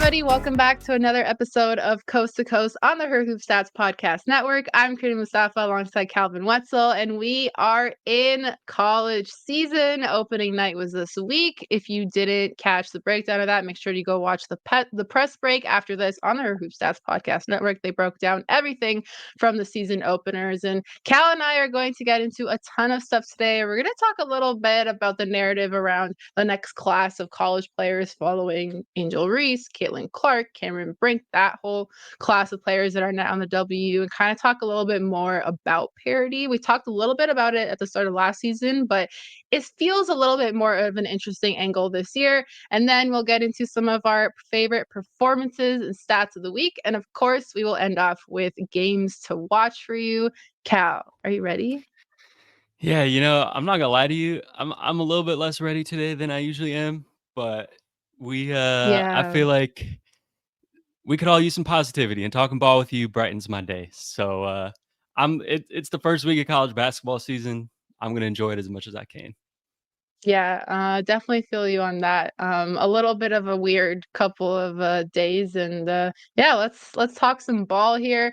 everybody. Welcome back to another episode of Coast to Coast on the Her Hoop Stats Podcast Network. I'm Crina Mustafa alongside Calvin Wetzel, and we are in college season. Opening night was this week. If you didn't catch the breakdown of that, make sure you go watch the press break after this on the Her Hoop Stats Podcast Network. They broke down everything from the season openers, and Cal and I are going to get into a ton of stuff today. We're going to talk a little bit about the narrative around the next class of college players following Angel Reese, Caitlin Clark, Cameron Brink, that whole class of players that are now on the W, and kind of talk a little bit more about parity. We talked a little bit about it at the start of last season, but it feels a little bit more of an interesting angle this year. And then we'll get into some of our favorite performances and stats of the week. And of course, we will end off with games to watch for you. Cal, are you ready? Yeah, I'm not gonna lie to you. I'm a little bit less ready today than I usually am, but I Yeah. feel like we could all use some positivity, and talking ball with you brightens my day. So it's the first week of college basketball season. I'm gonna enjoy it as much as I can. Yeah, definitely feel you on that. A little bit of a weird couple of days, and yeah, let's talk some ball here.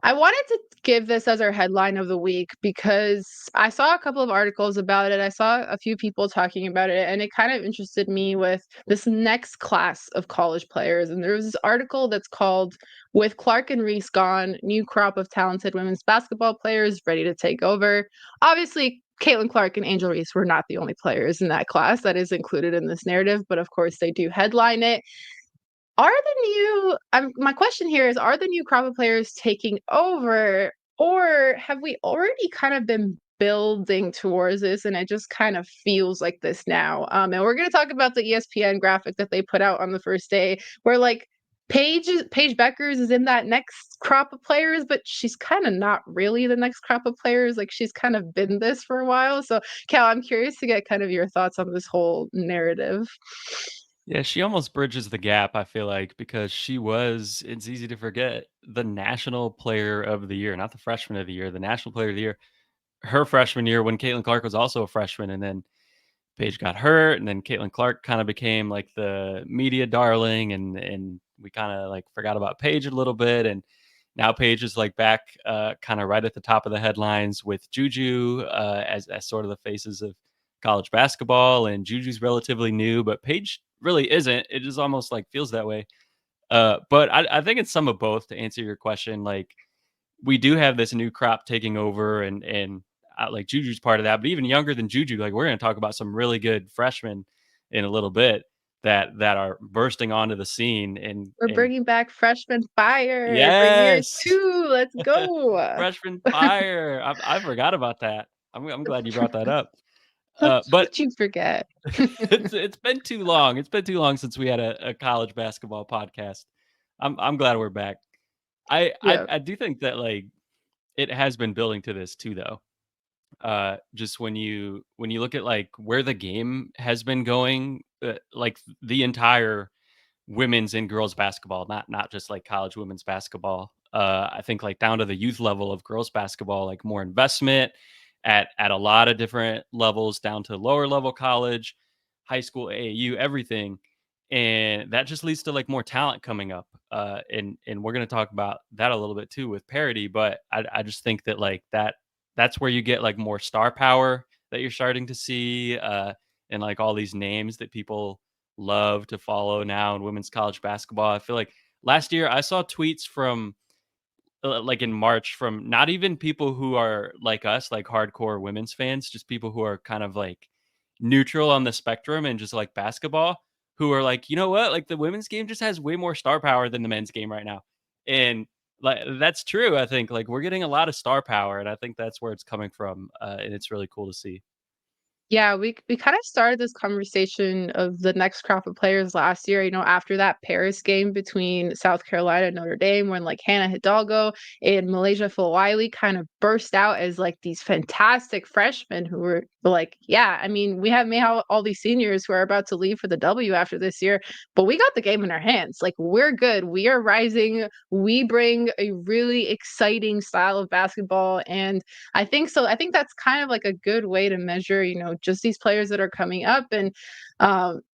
I wanted to give this as our headline of the week because I saw a couple of articles about it. I saw a few people talking about it, and it kind of interested me with this next class of college players. And there was this article that's called "With Clark and Reese Gone, New Crop of Talented Women's Basketball Players Ready to Take Over." Obviously, Caitlin Clark and Angel Reese were not the only players in that class that is included in this narrative, but of course they do headline it. My question here is, are the new crop of players taking over, or have we already kind of been building towards this and it just kind of feels like this now? And we're going to talk about the ESPN graphic that they put out on the first day where like Paige Bueckers is in that next crop of players, but she's kind of not really the next crop of players. Like she's kind of been this for a while. So Cal, I'm curious to get kind of your thoughts on this whole narrative. Yeah, she almost bridges the gap, I feel like, because she was, it's easy to forget, the national player of the year, not the freshman of the year, the national player of the year. Her freshman year when Caitlin Clark was also a freshman, and then Paige got hurt, and then Caitlin Clark kind of became like the media darling, and we kind of like forgot about Paige a little bit, and now Paige is like back, kind of right at the top of the headlines with Juju, as sort of the faces of college basketball, and Juju's relatively new, but Paige really isn't. It just almost like feels that way. But I think it's some of both to answer your question. Like we do have this new crop taking over, and like Juju's part of that, but even younger than Juju, like we're going to talk about some really good freshmen in a little bit that are bursting onto the scene. We're And bringing back freshman fire for year yes, 2. Let's go. freshman fire. I forgot about that. I'm glad you brought that up. How But could you forget? it's been too long. It's been too long since we had a college basketball podcast. I'm glad we're back. Yeah. I do think that like it has been building to this too, though. Just when you look at like where the game has been going, like the entire women's and girls basketball, not just like college women's basketball. I think like down to the youth level of girls basketball, like more investment at a lot of different levels, down to lower level college, high school, AAU, everything. And that just leads to like more talent coming up. And we're gonna talk about that a little bit too with parity. But I just think that like that's where you get like more star power that you're starting to see, and like all these names that people love to follow now in women's college basketball. I feel like last year I saw tweets from like in March from not even people who are like us, like hardcore women's fans, just people who are kind of like neutral on the spectrum and just like basketball, who are like, you know what, like the women's game just has way more star power than the men's game right now. And like that's true. I think like we're getting a lot of star power, and I think that's where it's coming from, and it's really cool to see. Yeah, we kind of started this conversation of the next crop of players last year, after that Paris game between South Carolina and Notre Dame, when like Hannah Hidalgo and Malaysia Fulwiley kind of burst out as like these fantastic freshmen who were like, yeah, I mean, we may have all these seniors who are about to leave for the W after this year, but we got the game in our hands. Like we're good. We are rising. We bring a really exciting style of basketball, and I think so. I think that's kind of like a good way to measure, just these players that are coming up. And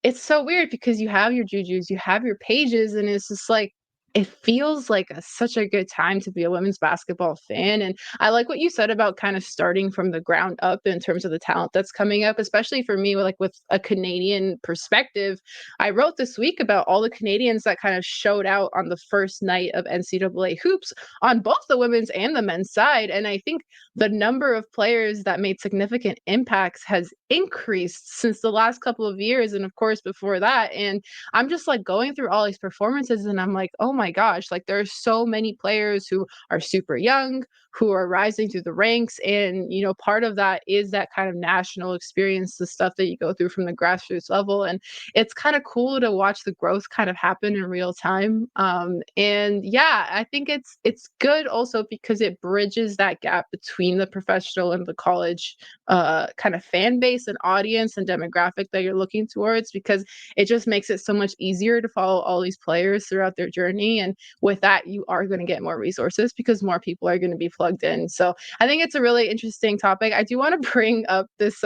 it's so weird because you have your Jujus, you have your Pages, and it's just like it feels like such a good time to be a women's basketball fan. And I like what you said about kind of starting from the ground up in terms of the talent that's coming up, especially for me, like with a Canadian perspective. I wrote this week about all the Canadians that kind of showed out on the first night of NCAA hoops on both the women's and the men's side. And I think the number of players that made significant impacts has increased since the last couple of years. And of course, before that. And I'm just like going through all these performances and I'm like, oh my gosh, like there's so many players who are super young, who are rising through the ranks. And, part of that is that kind of national experience, the stuff that you go through from the grassroots level. And it's kind of cool to watch the growth kind of happen in real time. And yeah, I think it's good also because it bridges that gap between the professional and the college kind of fan base and audience and demographic that you're looking towards, because it just makes it so much easier to follow all these players throughout their journey. And with that, you are going to get more resources because more people are going to be plugged in. So I think it's a really interesting topic. I do want to bring up this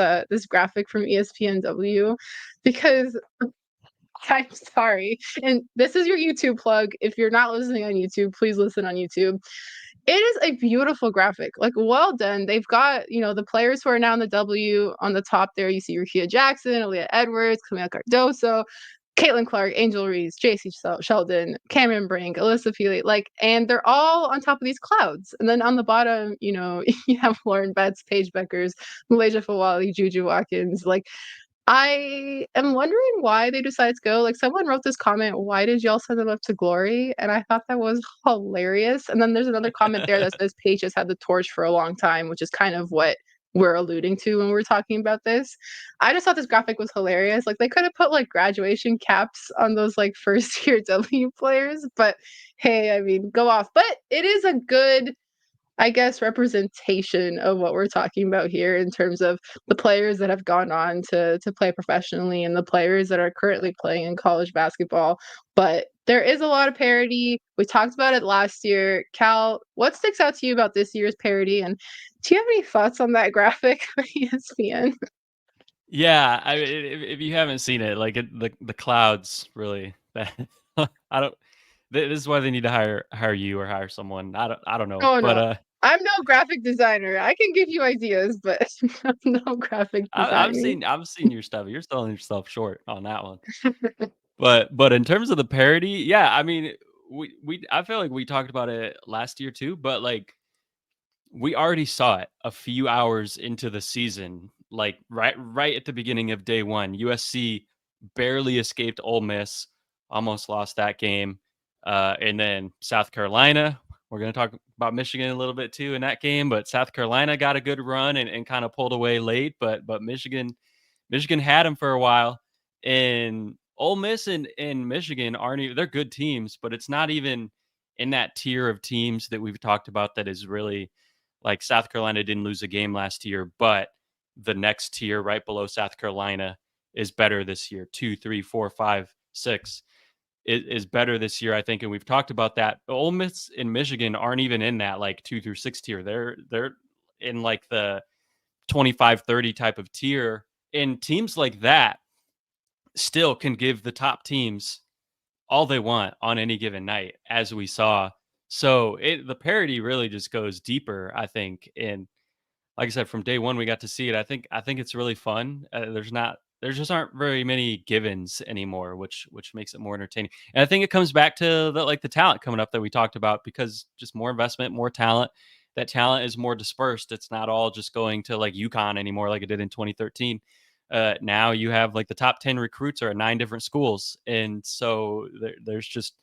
graphic from ESPNW because I'm sorry. And this is your YouTube plug. If you're not listening on YouTube, please listen on YouTube. It is a beautiful graphic. Like, well done. They've got, the players who are now in the W on the top there. You see Rukia Jackson, Aaliyah Edwards, Camille Cardoso, Caitlin Clark, Angel Reese, JC Sheldon, Cameron Brink, Alyssa Feely, and they're all on top of these clouds. And then on the bottom, you have Lauren Betts, Paige Bueckers, Malaysia Fawali, Juju Watkins. I am wondering why they decided to go. Like, someone wrote this comment, why did y'all send them up to glory? And I thought that was hilarious. And then there's another comment there that says Paige has had the torch for a long time, which is kind of what we're alluding to when we're talking about this. I just thought this graphic was hilarious. Like, they could have put graduation caps on those first year W players, but hey, I mean, go off. But it is a good, I guess, representation of what we're talking about here in terms of the players that have gone on to play professionally and the players that are currently playing in college basketball. But there is a lot of parity. We talked about it last year. Cal, what sticks out to you about this year's parity? And do you have any thoughts on that graphic for ESPN? Yeah, if you haven't seen it, the clouds really. I don't. This is why they need to hire you or hire someone. I don't know, Oh but no. I'm no graphic designer. I can give you ideas, but I'm no graphic designer. I've seen your stuff. You're selling yourself short on that one. But in terms of the parody, yeah, I mean, we I feel like we talked about it last year too, but we already saw it a few hours into the season, right at the beginning of day one. USC barely escaped Ole Miss, almost lost that game, and then South Carolina. We're going to talk about Michigan a little bit too in that game, but South Carolina got a good run and kind of pulled away late, but Michigan had them for a while, and Ole Miss and Michigan aren't even, they're good teams, but it's not even in that tier of teams that we've talked about that is really like South Carolina didn't lose a game last year, but the next tier right below South Carolina is better this year. 2, 3, 4, 5, 6 is better this year, I think. And we've talked about that. Ole Miss and Michigan aren't even in that 2 through 6 tier. They're in the 25, 30 type of tier. And teams like that still can give the top teams all they want on any given night, as we saw. So the parity really just goes deeper, I think. And like I said, from day one we got to see it. I think it's really fun. There just aren't very many givens anymore, which makes it more entertaining. And I think it comes back to the talent coming up that we talked about, because just more investment, more talent. That talent is more dispersed. It's not all just going to UConn anymore like it did in 2013. Now you have the top 10 recruits are at 9 different schools, and so there's just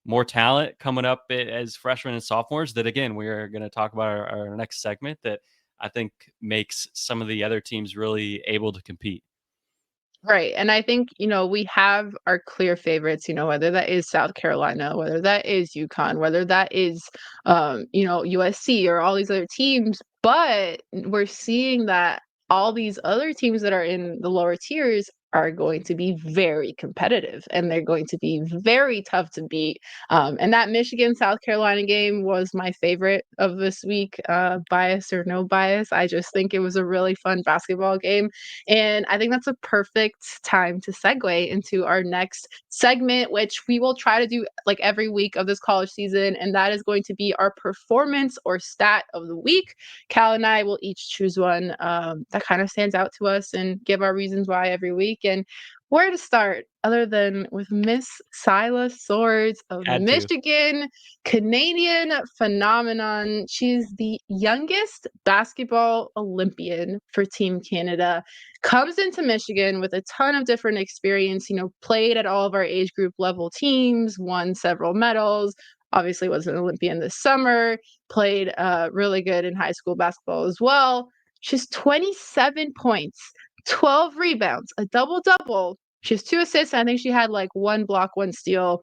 more talent coming up as freshmen and sophomores that, again, we are going to talk about our next segment, that I think makes some of the other teams really able to compete. Right. And I think, we have our clear favorites, whether that is South Carolina, whether that is UConn, whether that is, USC or all these other teams. But we're seeing that all these other teams that are in the lower tiers are going to be very competitive and they're going to be very tough to beat. And that Michigan South Carolina game was my favorite of this week, bias or no bias. I just think it was a really fun basketball game. And I think that's a perfect time to segue into our next segment, which we will try to do like every week of this college season. And that is going to be our performance or stat of the week. Cal and I will each choose one that kind of stands out to us and give our reasons why every week. And where to start other than with Miss Sila Swords of Had to. Michigan, Canadian phenomenon. She's the youngest basketball Olympian for Team Canada. Comes into Michigan with a ton of different experience, played at all of our age group level teams, won several medals, obviously was an Olympian this summer, played really good in high school basketball as well. She's 27 points, 12 rebounds, a double-double. She has 2 assists. I think she had like 1 block, 1 steal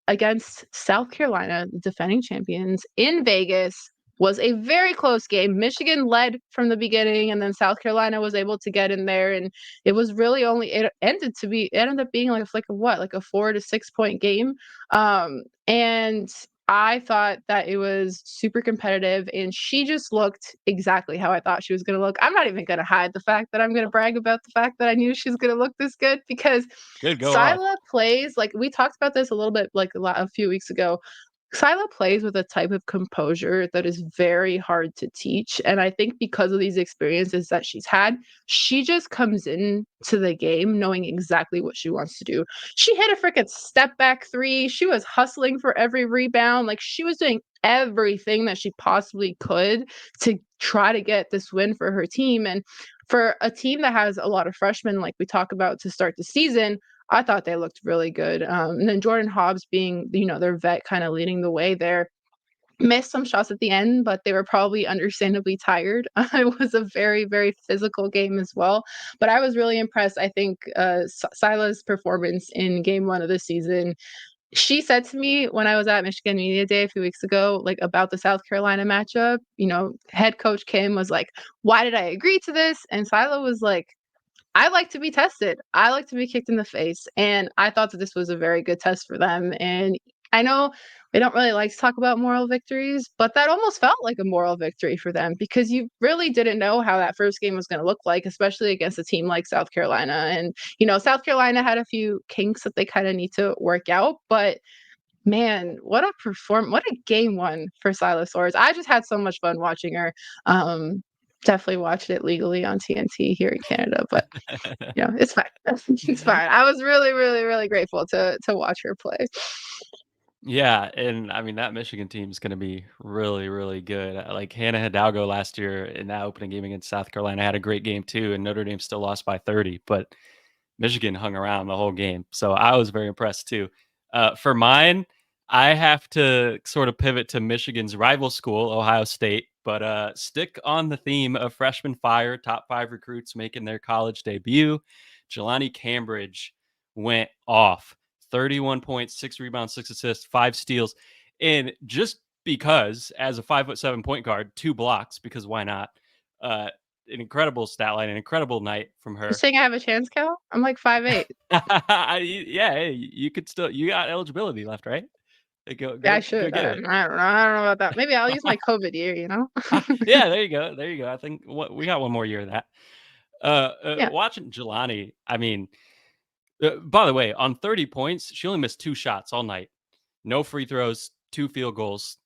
against South Carolina, the defending champions in Vegas. Was a very close game. Michigan led from the beginning, and then South Carolina was able to get in there, and it was really it ended up being like a flick of what, like a 4 to 6 point game. And I thought that it was super competitive, and she just looked exactly how I thought she was going to look. I'm not even going to hide the fact that I'm going to brag about the fact that I knew she was going to look this good, because Good, go off. Sila plays, like we talked about this a little bit like a few weeks ago. Sila plays with a type of composure that is very hard to teach. And I think because of these experiences that she's had, she just comes in to the game knowing exactly what she wants to do. She hit a freaking step back 3. She was hustling for every rebound. Like, she was doing everything that she possibly could to try to get this win for her team. And for a team that has a lot of freshmen, like we talk about to start the season, I thought they looked really good. And then Jordan Hobbs being, their vet, kind of leading the way there. Missed some shots at the end, but they were probably understandably tired. It was a very, very physical game as well. But I was really impressed. I think Sila's performance in game 1 of the season, she said to me when I was at Michigan Media Day a few weeks ago, like about the South Carolina matchup, head coach Kim was like, "Why did I agree to this?" And Sila was like, "I like to be tested. I like to be kicked in the face." And I thought that this was a very good test for them. And I know we don't really like to talk about moral victories, but that almost felt like a moral victory for them, because you really didn't know how that first game was going to look like, especially against a team like South Carolina. And, South Carolina had a few kinks that they kind of need to work out, but man, what a game 1 for Sila Swords. I just had so much fun watching her. Definitely watched it legally on TNT here in Canada, but it's fine. It's fine. I was really, really, really grateful to watch her play. Yeah, and I mean that Michigan team is going to be really, really good. Like Hannah Hidalgo last year in that opening game against South Carolina had a great game too, and Notre Dame still lost by 30, but Michigan hung around the whole game. So I was very impressed too. For mine, I have to sort of pivot to Michigan's rival school, Ohio State, but stick on the theme of freshman fire, top 5 recruits making their college debut. Jelani Cambridge went off. 31 points, 6 rebounds, 6 assists, 5 steals. And just because, as a 5'7" point guard, 2 blocks, because why not? An incredible stat line, an incredible night from You her. saying I have a chance, Cal? I'm like 5'8". Yeah, hey, you could still, you got eligibility left, right? Go Yeah, go I go should. get I it. don't know. I don't know about that. Maybe I'll use my COVID year. Yeah, there you go. There you go. I think we got one more year of that. Yeah. Watching Jelani, I mean, by the way, on 30 points, she only missed 2 shots all night. No free throws, 2 field goals,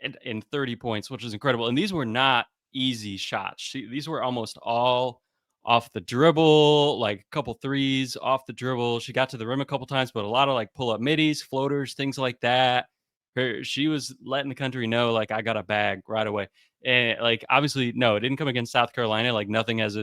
and 30 points, which is incredible. And these were not easy shots. These were almost all off the dribble, like a couple threes off the dribble. She got to the rim a couple times, but a lot of like pull up middies, floaters, things like that. She was letting the country know, like, I got a bag right away. And like, obviously, no, it didn't come against South Carolina. Like, nothing is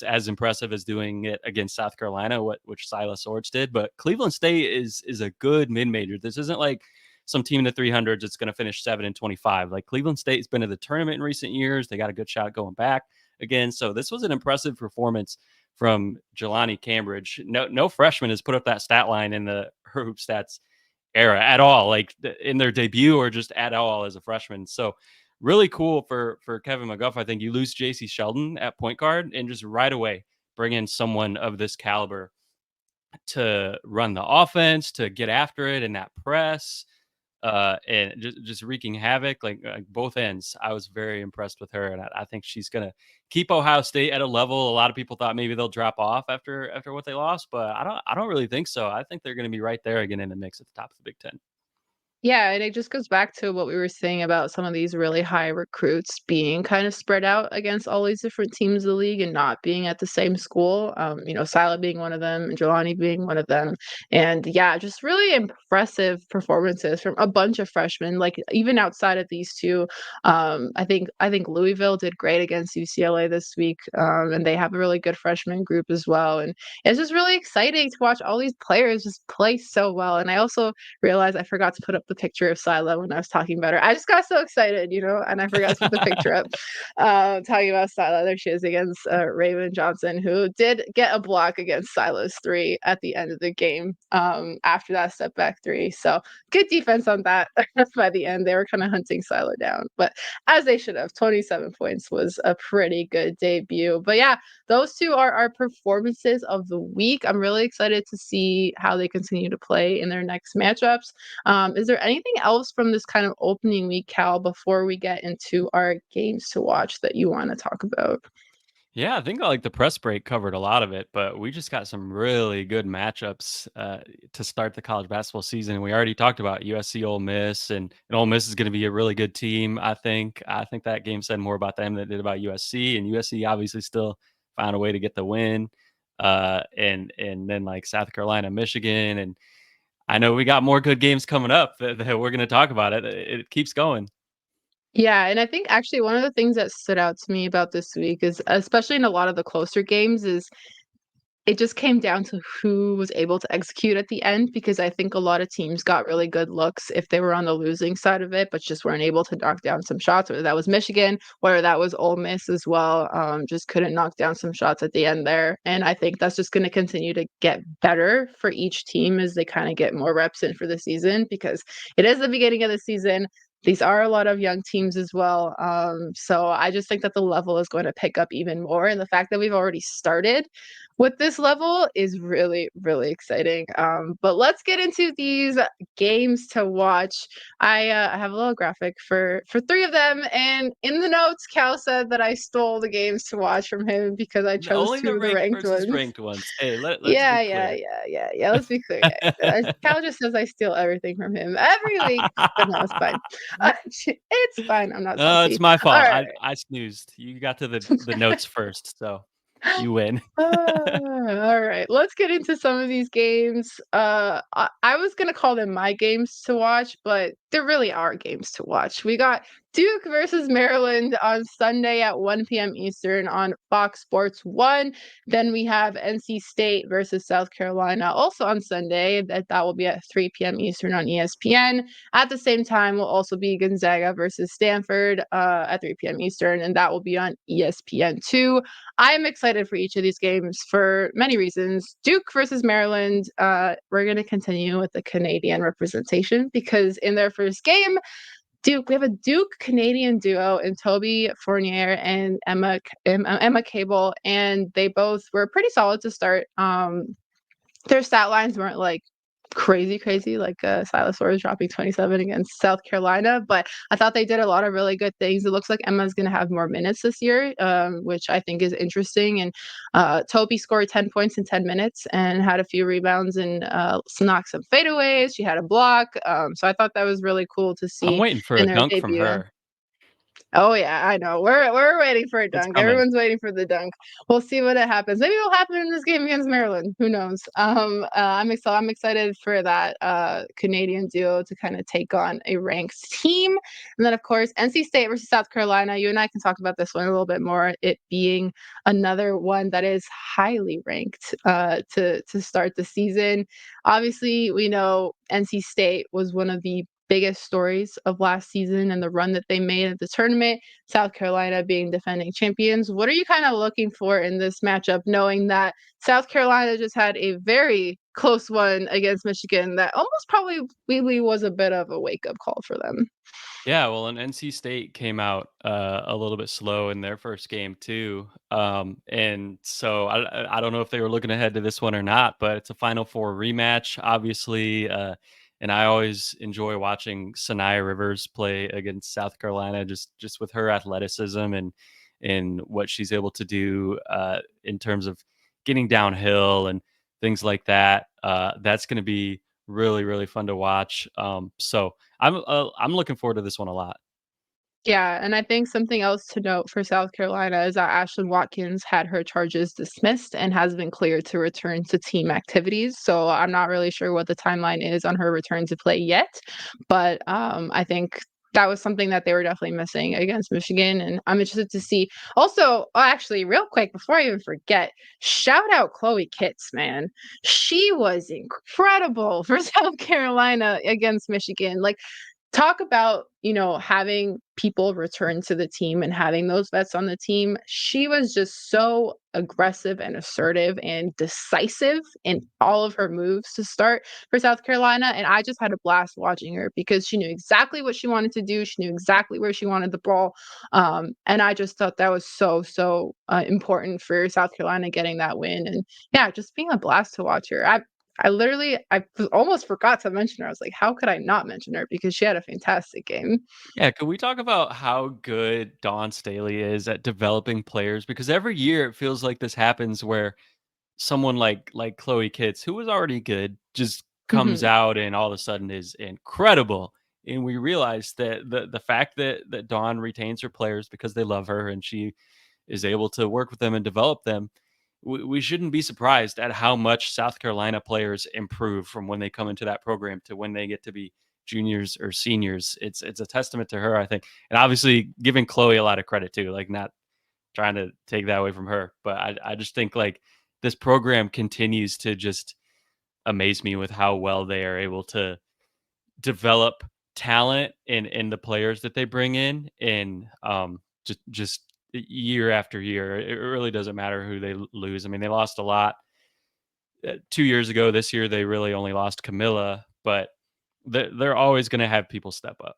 as impressive as doing it against South Carolina, which Sila Swords did. But Cleveland State is a good mid major. This isn't like some team in the 300s that's going to finish 7-25. Like, Cleveland State's been to the tournament in recent years. They got a good shot going back again. So this was an impressive performance from Jelani Cambridge. No freshman has put up that stat line in the Hoop Stats era at all, like in their debut or just at all as a freshman. So really cool for Kevin McGuff. I think you lose JC Sheldon at point guard, and just right away bring in someone of this caliber to run the offense, to get after it in that press, and just wreaking havoc like both ends. I was very impressed with her, and I think she's gonna keep Ohio State at a level. A lot of people thought maybe they'll drop off after what they lost, but I don't really think so. I think they're gonna be right there again in the mix at the top of the Big Ten. Yeah, and it just goes back to what we were saying about some of these really high recruits being kind of spread out against all these different teams of the league and not being at the same school. Sila being one of them, and Jelani being one of them. And yeah, just really impressive performances from a bunch of freshmen. Like even outside of these two, I think Louisville did great against UCLA this week, and they have a really good freshman group as well. And it's just really exciting to watch all these players just play so well. And I also realized I forgot to put up the picture of Sila when I was talking about her. I just got so excited, and I forgot to put the picture up. Talking about Sila, there she is against Raven Johnson, who did get a block against Sila's three at the end of the game after that step back three. So good defense on that. By the end, they were kind of hunting Sila down, but as they should have. 27 points was a pretty good debut. But yeah, those two are our performances of the week. I'm really excited to see how they continue to play in their next matchups. Is there anything else from this kind of opening week, Cal, before we get into our games to watch that you want to talk about? Yeah, I think like the press break covered a lot of it, but we just got some really good matchups to start the college basketball season. We already talked about USC Ole Miss, and Ole Miss is going to be a really good team. I think that game said more about them than it did about USC, and USC obviously still found a way to get the win. And then like South Carolina, Michigan, and I know we got more good games coming up that we're going to talk about. It keeps going. Yeah, and I think actually one of the things that stood out to me about this week is, especially in a lot of the closer games, is it just came down to who was able to execute at the end, because I think a lot of teams got really good looks if they were on the losing side of it, but just weren't able to knock down some shots, whether that was Michigan, whether that was Ole Miss as well. Just couldn't knock down some shots at the end there. And I think that's just going to continue to get better for each team as they kind of get more reps in for the season, because it is the beginning of the season. These are a lot of young teams as well. So I just think that the level is going to pick up even more. And the fact that we've already started with this level is really, really exciting. But let's get into these games to watch. I have a little graphic for three of them, and in the notes, Cal said that I stole the games to watch from him because I chose Only two the of the ranked ranked versus ones. ranked ones. Hey, let's Yeah, be yeah, clear. yeah, yeah, yeah. Let's be clear. Yeah. Cal just says I steal everything from him every week, but no, it's fine. It's fine. I'm not No, it's salty. my All fault. right. I snoozed. You got to the notes first, so you win. All right, let's get into some of these games. I was gonna call them my games to watch, but there really are games to watch. We got Duke versus Maryland on Sunday at 1 p.m. Eastern on Fox Sports 1. Then we have NC State versus South Carolina also on Sunday. That will be at 3 p.m. Eastern on ESPN. At the same time, will also be Gonzaga versus Stanford at 3 p.m. Eastern, and that will be on ESPN2. I'm excited for each of these games for many reasons. Duke versus Maryland, we're going to continue with the Canadian representation because in their first game, we have a Duke Canadian duo in Toby Fournier and Emma Cable, and they both were pretty solid to start. Their stat lines weren't like crazy like Silas was dropping 27 against South Carolina, but I thought they did a lot of really good things. It looks like Emma's going to have more minutes this year, which I think is interesting. And Toby scored 10 points in 10 minutes and had a few rebounds and knocked some fadeaways. She had a block, so I thought that was really cool to I'm see waiting for in a their dunk from debut. her. Oh yeah, I know. We're waiting for a It's dunk. coming. Everyone's waiting for the dunk. We'll see what it happens. Maybe it'll happen in this game against Maryland. Who knows? I'm excited for that Canadian duo to kind of take on a ranked team. And then of course NC State versus South Carolina. You and I can talk about this one a little bit more. It being another one that is highly ranked to start the season. Obviously, we know NC State was one of the biggest stories of last season and the run that they made at the tournament, South Carolina being defending champions. What are you kind of looking for in this matchup, knowing that South Carolina just had a very close one against Michigan that almost probably really was a bit of a wake-up call for them? Yeah, well, and NC State came out a little bit slow in their first game too, and so I don't know if they were looking ahead to this one or not, but it's a Final Four rematch, obviously, and I always enjoy watching Sanaya Rivers play against South Carolina, just with her athleticism and what she's able to do in terms of getting downhill and things like that. That's going to be really fun to watch. So I'm looking forward to this one a lot. Yeah, and I think something else to note for South Carolina is that Ashlyn Watkins had her charges dismissed and has been cleared to return to team activities. So I'm not really sure what the timeline is on her return to play yet, but I think that was something that they were definitely missing against Michigan, and I'm interested to see. Also, actually, real quick before I even forget, shout out Chloe Kitts, man. She was incredible for South Carolina against Michigan. Like, talk about, having people return to the team and having those vets on the team. She was just so aggressive and assertive and decisive in all of her moves to start for South Carolina. And I just had a blast watching her because she knew exactly what she wanted to do. She knew exactly where she wanted the ball. And I just thought that was so important for South Carolina getting that win. And yeah, just being a blast to watch her. I almost forgot to mention her. I was like, how could I not mention her? Because she had a fantastic game. Yeah, could we talk about how good Dawn Staley is at developing players? Because every year it feels like this happens where someone like Chloe Kitts, who was already good, just comes Mhm. out and all of a sudden is incredible. And we realize that the fact that Dawn retains her players because they love her and she is able to work with them and develop them, we shouldn't be surprised at how much South Carolina players improve from when they come into that program to when they get to be juniors or seniors. It's a testament to her, I think, and obviously giving Chloe a lot of credit too. Like, not trying to take that away from her, but I just think like this program continues to just amaze me with how well they are able to develop talent in the players that they bring in, and just year after year. It really doesn't matter who they lose. I mean, they lost a lot 2 years ago. This year, they really only lost Camilla, but they're always going to have people step up.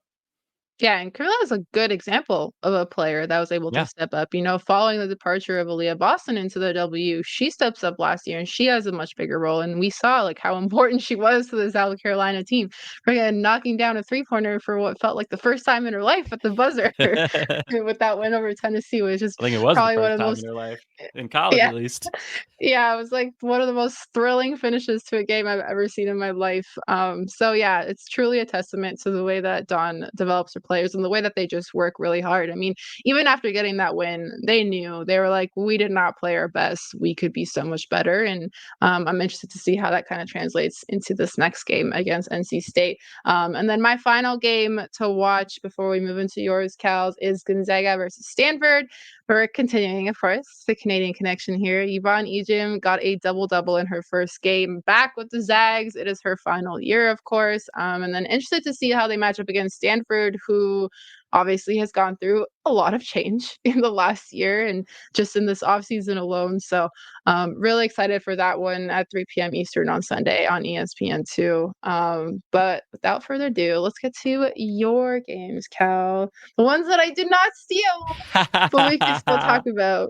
Yeah, and Carla is a good example of a player that was able to Yeah. step up. Following the departure of Aaliyah Boston into the W, she steps up last year and she has a much bigger role. And we saw like how important she was to the South Carolina team. Freaking knocking down a three-pointer for what felt like the first time in her life at the buzzer I with that win over Tennessee, was just think it was the probably one first of the time in most her life in college, yeah, at least. yeah, it was like one of the most thrilling finishes to a game I've ever seen in my life. So yeah, it's truly a testament to the way that Dawn develops her players and the way that they just work really hard. I mean, even after getting that win, they knew they were like, we did not play our best. We could be so much better. And I'm interested to see how that kind of translates into this next game against NC State. And then my final game to watch before we move into yours, Cal's, is Gonzaga versus Stanford. We're continuing, of course, the Canadian connection here. Yvonne Ejim got a double-double in her first game back with the Zags. It is her final year, of course. And then interested to see how they match up against Stanford, who obviously has gone through a lot of change in the last year and just in this offseason alone. So really excited for that one at 3 p.m. Eastern on Sunday on ESPN2. But without further ado, let's get to your games, Cal. The ones that I did not steal, but we can still talk about.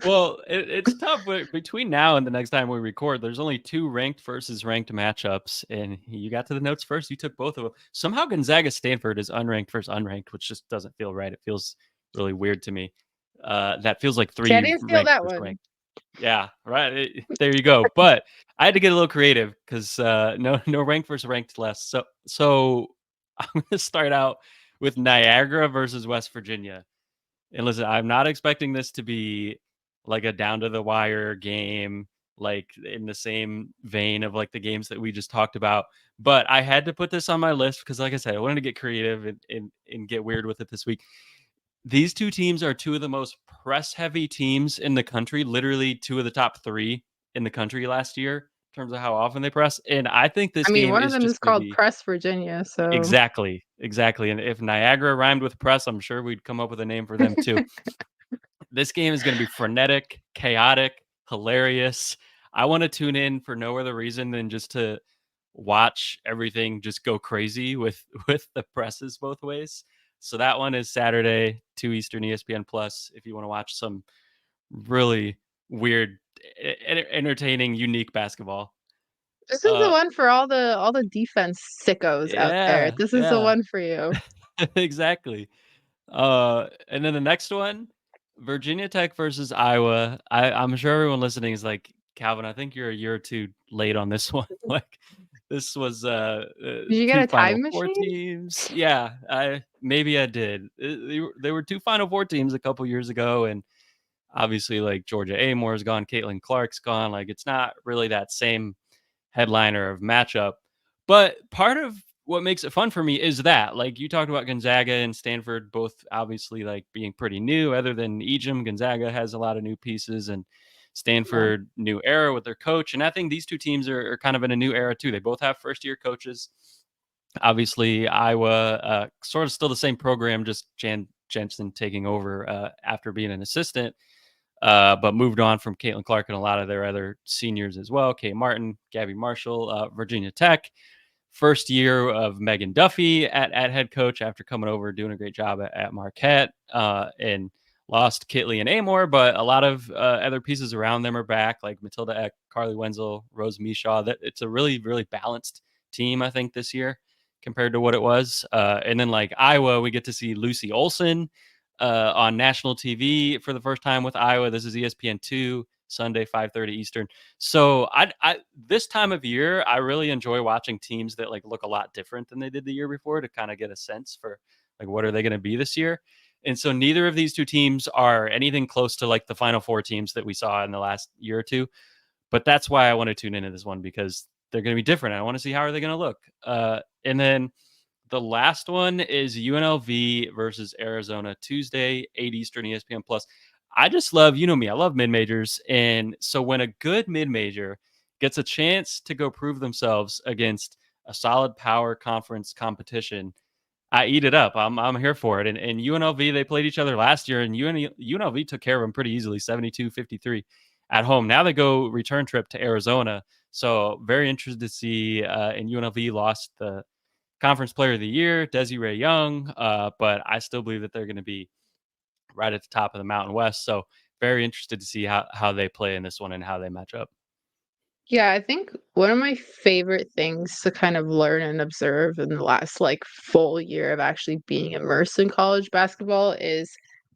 Well, it's tough between now and the next time we record. There's only two ranked versus ranked matchups, and you got to the notes first. You took both of them. Somehow Gonzaga Stanford is unranked versus unranked, which just doesn't feel right. It feels really weird to me. That feels like See, I three didn't steal ranked that versus one. ranked. Yeah, right. There you go. But I had to get a little creative because no ranked versus ranked less. So I'm gonna start out with Niagara versus West Virginia. And listen, I'm not expecting this to be like a down to the wire game, like in the same vein of like the games that we just talked about. But I had to put this on my list because, like I said, I wanted to get creative and get weird with it this week. These two teams are two of the most press heavy teams in the country, literally two of the top three in the country last year in terms of how often they press. And I think this I mean, game one of is them just is going to called be Press Virginia, so exactly. And if Niagara rhymed with press, I'm sure we'd come up with a name for them too. This game is going to be frenetic, chaotic, hilarious. I want to tune in for no other reason than just to watch everything just go crazy with the presses both ways. So that one is Saturday, 2 Eastern, ESPN Plus, if you want to watch some really weird, entertaining, unique basketball. This is the Uh, one for all the defense sickos out there. yeah, This is the yeah, one for you. exactly. And then the next one, Virginia Tech versus Iowa. I'm sure everyone listening is like, Calvin, I think you're a year or two late on this one. Like, this was Did you get two a time Final Four machine? teams. Yeah, I did. They were two Final Four teams a couple years ago, and obviously, like Georgia Amore's gone, Caitlin Clark's gone. Like, it's not really that same headliner of matchup. But part of what makes it fun for me is that, like, you talked about Gonzaga and Stanford, both obviously like being pretty new. Other than Ejim, Gonzaga has a lot of new pieces, and Yeah. Stanford new era with their coach. And I think these two teams are kind of in a new era too. They both have first year coaches. Obviously, Iowa, sort of still the same program, just Jensen taking over after being an assistant, but moved on from Caitlin Clark and a lot of their other seniors as well. Kay Martin, Gabby Marshall, Virginia Tech. First year of Megan Duffy at head coach after coming over, doing a great job at Marquette, and lost Kitley and Amore, but a lot of other pieces around them are back, like Matilda Eck, Carly Wenzel, Rose Mishaw. That it's a really, really balanced team, I think, this year compared to what it was. And then like Iowa, we get to see Lucy Olson on national TV for the first time with Iowa. This is ESPN2 Sunday 5:30 Eastern. So I this time of year I really enjoy watching teams that like look a lot different than they did the year before to kind of get a sense for like what are they going to be this year. And so neither of these two teams are anything close to like the Final Four teams that we saw in the last year or two. But that's why I want to tune into this one because they're going to be different. I want to see how are they going to look. And then the last one is UNLV versus Arizona, Tuesday, 8 Eastern, ESPN Plus. I just love, you know me, I love mid majors. And so when a good mid major gets a chance to go prove themselves against a solid power conference competition, I eat it up. I'm here for it. And UNLV, they played each other last year, and UNLV took care of them pretty easily, 72-53 at home. Now they go return trip to Arizona. So very interested to see. And UNLV lost the Conference Player of the Year, Desiree Young, but I still believe that they're going to be right at the top of the Mountain West. So very interested to see how they play in this one and how they match up. Yeah, I think one of my favorite things to kind of learn and observe in the last like full year of actually being immersed in college basketball is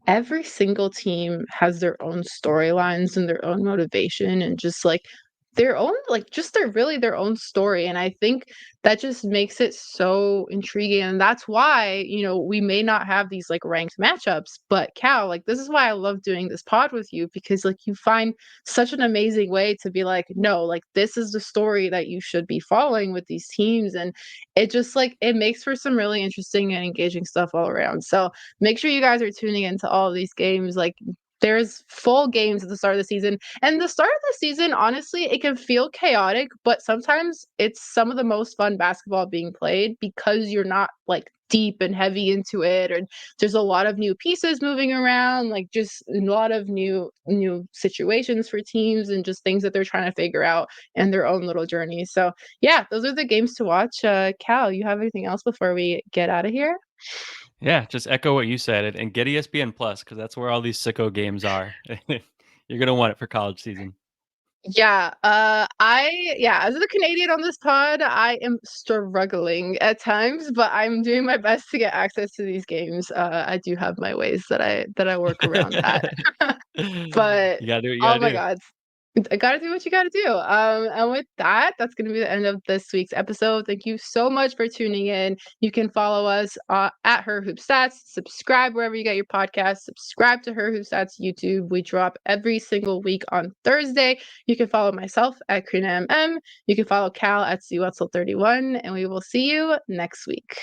every single team has their own storylines and their own motivation and just like their own like just their really their own story. And I think that just makes it so intriguing. And that's why, we may not have these like ranked matchups, but Cal, like this is why I love doing this pod with you because like you find such an amazing way to be like, no, like this is the story that you should be following with these teams. And it just like it makes for some really interesting and engaging stuff all around. So make sure you guys are tuning into all of these games. Like there's full games at the start of the season. And the start of the season, honestly, it can feel chaotic, but sometimes it's some of the most fun basketball being played because you're not like deep and heavy into it, or there's a lot of new pieces moving around, like just a lot of new situations for teams and just things that they're trying to figure out in their own little journey. So yeah, those are the games to watch. Cal, you have anything else before we get out of here? Yeah, just echo what you said and get ESPN Plus because that's where all these sicko games are. You're gonna want it for college season. Yeah, as a Canadian on this pod, I am struggling at times, but I'm doing my best to get access to these games. I do have my ways that I work around that. But You gotta do what you oh gotta my do. god, I gotta do what you gotta do. And with that, that's gonna be the end of this week's episode. Thank you so much for tuning in. You can follow us at Her Hoop Stats. Subscribe wherever you get your podcast. Subscribe to Her Hoop Stats YouTube. We drop every single week on Thursday. You can follow myself at Crina MM. You can follow Cal at Wetzel 31, and we will see you next week.